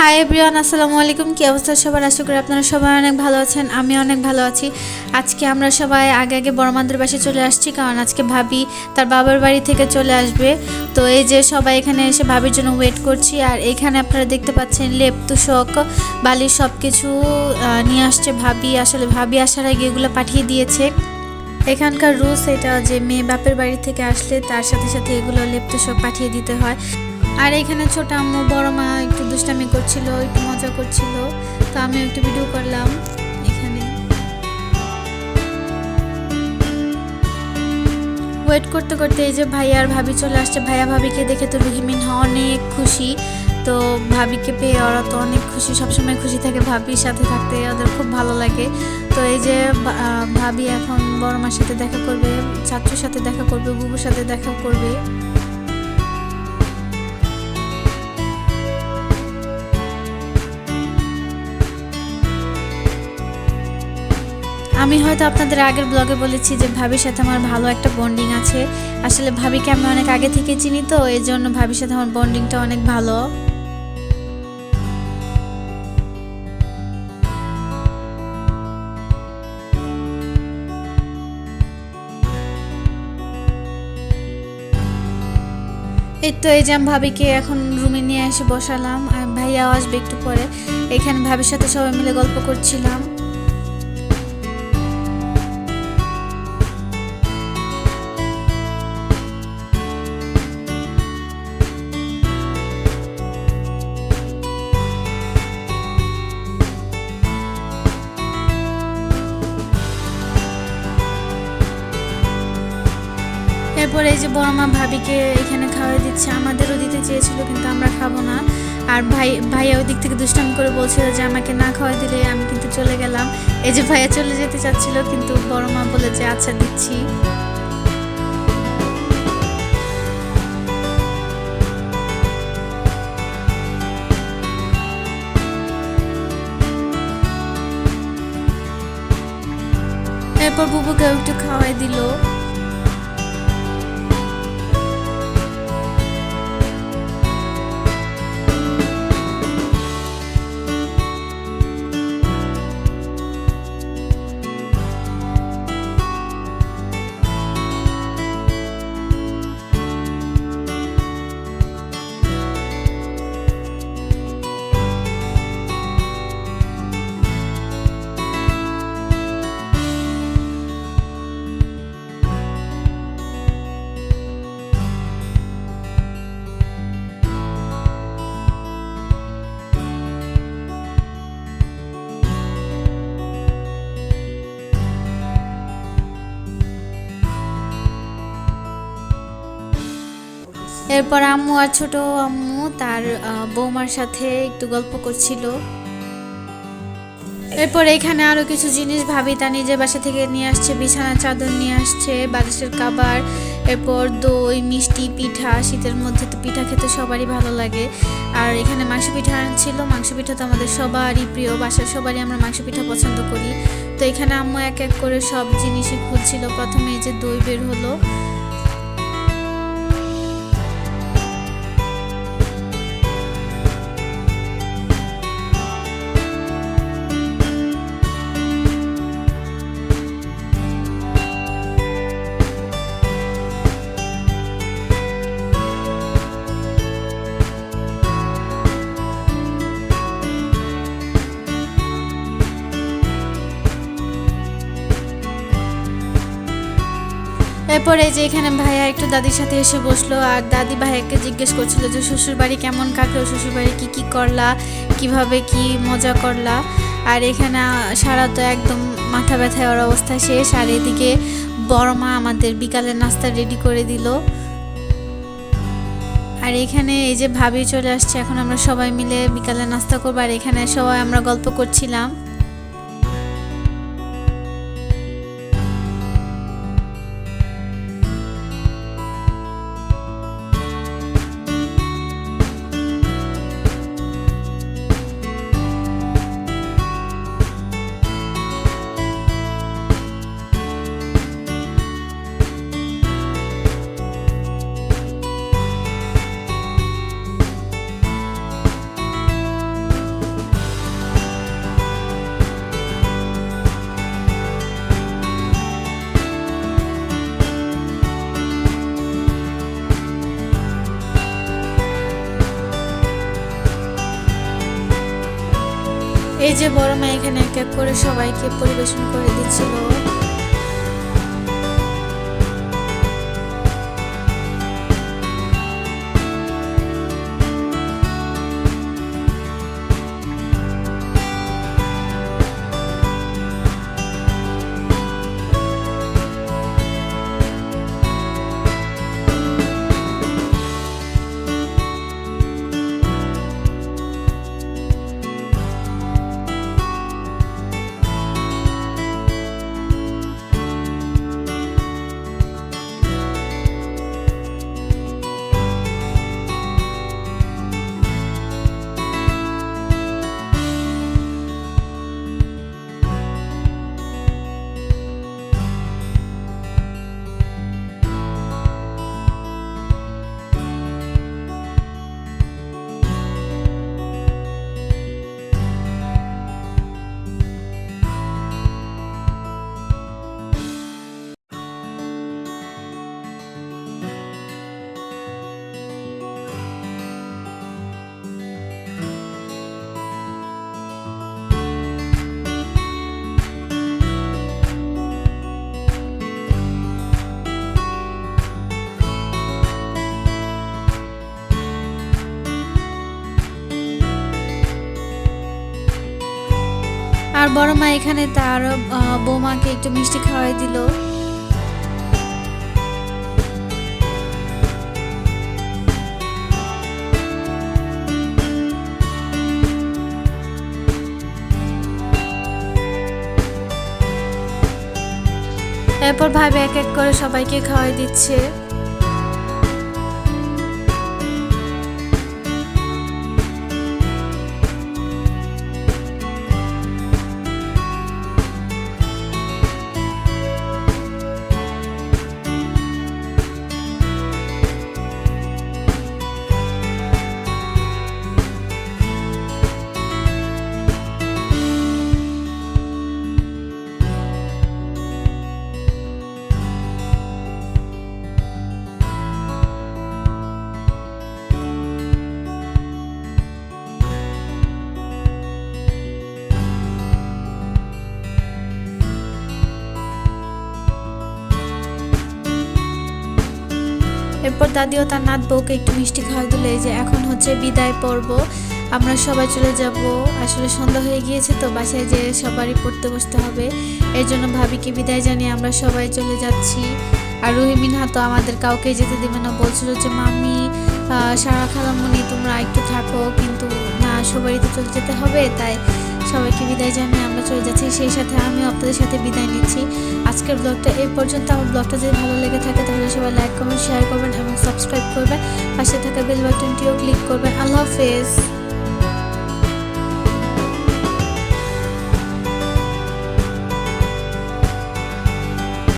Hi everyone, আসসালামু আলাইকুম। কি অবস্থা সবার? আশা করি আপনারা সবাই অনেক ভালো আছেন। আমি অনেক ভালো আছি। আজকে আমরা সবাই আগে আগে বড় মাদের বাসায় চলে আসছি, কারণ আজকে ভাবি তার বাবার বাড়ি থেকে চলে আসবে। তো এই যে সবাই এখানে এসে ভাবির জন্য ওয়েট করছি। আর এখানে আপনারা দেখতে পাচ্ছেন লেপ তুষক বালির সব কিছু নিয়ে আসছে ভাবি। আসলে ভাবি আসার আগে এগুলো পাঠিয়ে দিয়েছে। এখানকার রুলস এটা যে মেয়ে বাপের বাড়ি থেকে আসলে তার সাথে সাথে এগুলো লেপ তুষক পাঠিয়ে দিতে হয়। আর এখানে ছোট আম্মু বড় মা একটু দুষ্টামি করছিল, একটু মজা করছিল, তো আমি একটু ভিডিও করলাম। এখানে ওয়েট করতে করতে এই যে ভাইয়া আর ভাবি চলে আসছে। ভাইয়া ভাবিকে দেখে তো রুহিমিন অনেক খুশি। তো ভাবিকে পেয়ে ওরা তো অনেক খুশি, সবসময় খুশি থাকে ভাবির সাথে থাকতে, ওদের খুব ভালো লাগে। তো এই যে ভাবি এখন বড় মার সাথে দেখা করবে, চাচুর সাথে দেখা করবে, বুবুর সাথে দেখা করবে। আমি হয়তো আপনাদের আগের ব্লগে বলেছি যে ভাবির সাথে আমার ভালো একটা বন্ডিং আছে। আসলে ভাবিকে আমি অনেক আগে থেকে চিনি, তো এই জন্য ভাবির সাথে আমার বন্ডিংটা অনেক ভালো। এই তো এই যে আমি ভাবিকে এখন রুমে নিয়ে এসে বসালাম, আর ভাইয়াও আসবে একটু পরে। এখানে ভাবির সাথে সবাই মিলে গল্প করছিলাম। এরপরে এই যে বড় মা ভাবিকে এখানে খাওয়াই দিচ্ছে, আমাদেরও দিতে চেয়েছিল কিন্তু আমরা খাবো না। আর ভাইয়া ওই দিক থেকে দুষ্টামি করে বলছিল যে আমাকে না খাওয়াই দিলে আমি কিন্তু চলে গেলাম। এই যে ভাইয়া চলে যেতে চাচ্ছিল, কিন্তু বড় মা বলে যে আচ্ছা দিচ্ছি। এরপর বুবুকেও একটু খাওয়াই দিল। এরপর আম্মু আর ছোট আম্মু তার বৌমার সাথে একটু গল্প করছিল। এরপর এখানে আরো কিছু জিনিস ভাবি তার নিজের বাসা থেকে নিয়ে আসছে, বিছানার চাদর নিয়ে আসছে, বালিশের কাবার, এরপর দই, মিষ্টি, পিঠা। শীতের মধ্যে তো পিঠা খেতে সবারই ভালো লাগে। আর এখানে মাংস পিঠা আনছিল। মাংস পিঠা তো আমাদের সবারই প্রিয়, বাসার সবারই আমরা মাংস পিঠা পছন্দ করি। তো এখানে আম্মু এক এক করে সব জিনিসই খুলছিল। প্রথমে এই যে দই বের হলো। এরপরে যে এখানে ভাইয়া একটু দাদির সাথে এসে বসলো, আর দাদি ভাইয়াকে জিজ্ঞেস করছিল যে শ্বশুরবাড়ি কেমন কাটলো, শ্বশুরবাড়ি কি করলা, কিভাবে কি মজা করলা। আর এখানে সারা তো একদম মাথা ব্যথায় ওর অবস্থা শেষ। আর এদিকে বড় মা আমাদের বিকালের নাস্তা রেডি করে দিল। আর এখানে এই যে ভাবি চলে আসছে, এখন আমরা সবাই মিলে বিকালের নাস্তা করবো। আর এখানে সবাই আমরা গল্প করছিলাম। এই যে বড় মা এখানে এক এক করে সবাইকে পরিবেশন করে দিচ্ছিল। আর বড় মা এখানে তার বৌমাকে একটু মিষ্টি খাওয়াই দিল। এরপর ভাবে এক এক করে সবাইকে খাওয়াই দিচ্ছে। এরপর দাদিও তার নাত বউকে একটু মিষ্টি খাওয়াই দিল। এই যে এখন হচ্ছে বিদায় পর্ব, আমরা সবাই চলে যাব। আসলে সন্ধ্যা হয়ে গিয়েছে তো বাসায় যে সবারই পড়তে বসতে হবে, এর জন্য ভাবিকে বিদায় জানিয়ে আমরা সবাই চলে যাচ্ছি। আর রুহি মিনহা তো আমাদের কাউকে যেতে দেবে না, বলছিল যে মাম্মি সারা খালামণি তোমরা একটু থাকো, কিন্তু না সবারই তো চলে যেতে হবে, তাই সবাইকে বিদায় জানিয়ে আমরা চলে যাচ্ছি। সেই সাথে আমিও আপনাদের সাথে বিদায় নিচ্ছি। আজকের ব্লগটা এই পর্যন্ত। আমার ব্লগটা যদি ভালো লেগে থাকে তাহলে সবাই লাইক কমেন্ট শেয়ার করবেন এবং সাবস্ক্রাইব করবেন, পাশে থাকা বেল বাটনটিও ক্লিক করবেন। আল্লাহ হাফেজ।